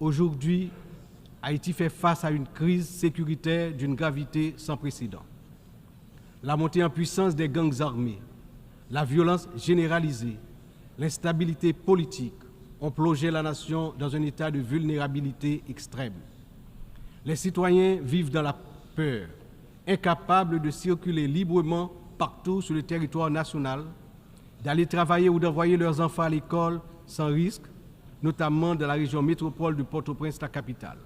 Aujourd'hui, Haïti fait face à une crise sécuritaire d'une gravité sans précédent. La montée en puissance des gangs armés, la violence généralisée, l'instabilité politique ont plongé la nation dans un état de vulnérabilité extrême. Les citoyens vivent dans la peur, incapables de circuler librement partout sur le territoire national, d'aller travailler ou d'envoyer leurs enfants à l'école sans risque, notamment dans la région métropole de Port-au-Prince, la capitale.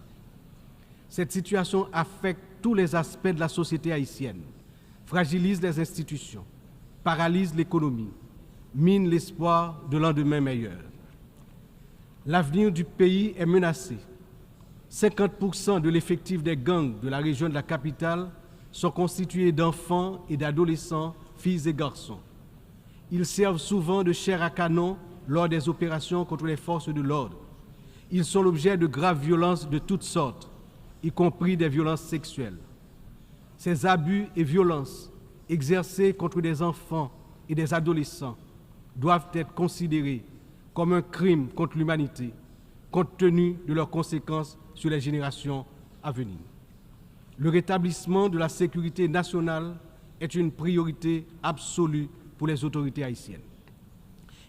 Cette situation affecte tous les aspects de la société haïtienne, fragilise les institutions, paralyse l'économie, mine l'espoir de lendemain meilleur. L'avenir du pays est menacé. 50% de l'effectif des gangs de la région de la capitale sont constitués d'enfants et d'adolescents, filles et garçons. Ils servent souvent de chair à canon lors des opérations contre les forces de l'ordre. Ils sont l'objet de graves violences de toutes sortes, y compris des violences sexuelles. Ces abus et violences exercés contre des enfants et des adolescents doivent être considérés comme un crime contre l'humanité, compte tenu de leurs conséquences sur les générations à venir. Le rétablissement de la sécurité nationale est une priorité absolue pour les autorités haïtiennes.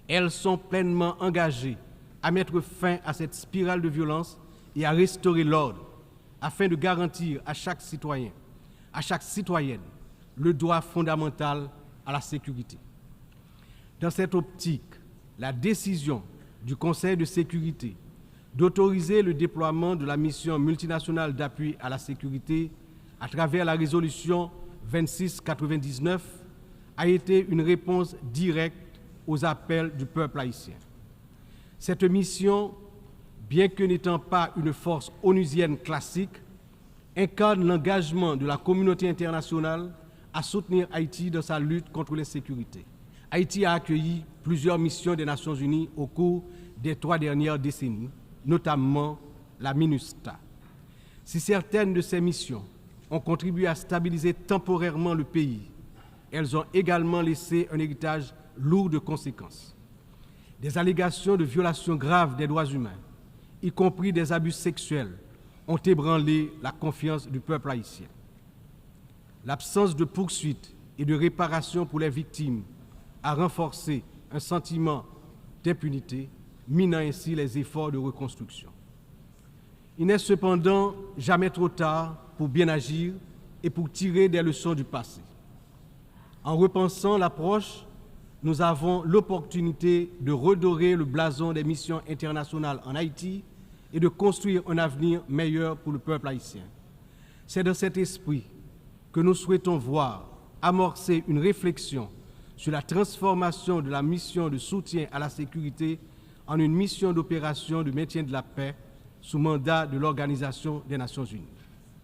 Elles sont pleinement engagées à mettre fin à cette spirale de violence et à restaurer l'ordre afin de garantir à chaque citoyen, à chaque citoyenne, le droit fondamental à la sécurité. Dans cette optique, la décision du Conseil de sécurité d'autoriser le déploiement de la mission multinationale d'appui à la sécurité à travers la résolution 2699 a été une réponse directe aux appels du peuple haïtien. Cette mission, bien que n'étant pas une force onusienne classique, incarne l'engagement de la communauté internationale à soutenir Haïti dans sa lutte contre l'insécurité. Haïti a accueilli plusieurs missions des Nations Unies au cours des 3 dernières décennies, notamment la MINUSTA. Si certaines de ces missions ont contribué à stabiliser temporairement le pays, elles ont également laissé un héritage lourd de conséquences. Des allégations de violations graves des droits humains, y compris des abus sexuels, ont ébranlé la confiance du peuple haïtien. L'absence de poursuite et de réparation pour les victimes a renforcé un sentiment d'impunité, minant ainsi les efforts de reconstruction. Il n'est cependant jamais trop tard pour bien agir et pour tirer des leçons du passé. En repensant l'approche, nous avons l'opportunité de redorer le blason des missions internationales en Haïti et de construire un avenir meilleur pour le peuple haïtien. C'est dans cet esprit que nous souhaitons voir amorcer une réflexion sur la transformation de la mission de soutien à la sécurité en une mission d'opération de maintien de la paix sous mandat de l'Organisation des Nations Unies.